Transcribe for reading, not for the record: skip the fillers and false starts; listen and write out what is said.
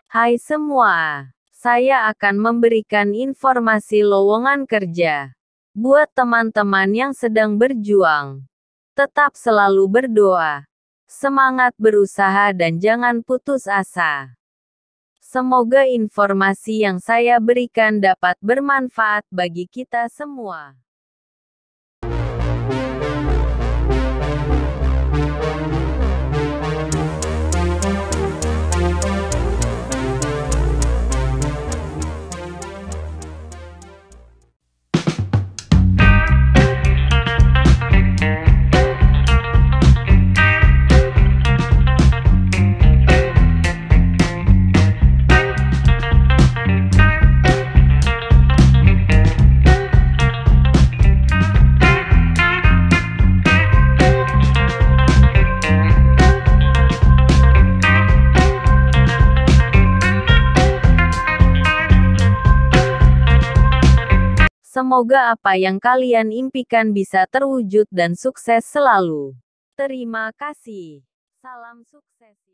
Hai semua, saya akan memberikan informasi lowongan kerja buat teman-teman yang sedang berjuang. Tetap selalu berdoa, semangat berusaha dan jangan putus asa. Semoga informasi yang saya berikan dapat bermanfaat bagi kita semua. Semoga apa yang kalian impikan bisa terwujud dan sukses selalu. Terima kasih. Salam sukses.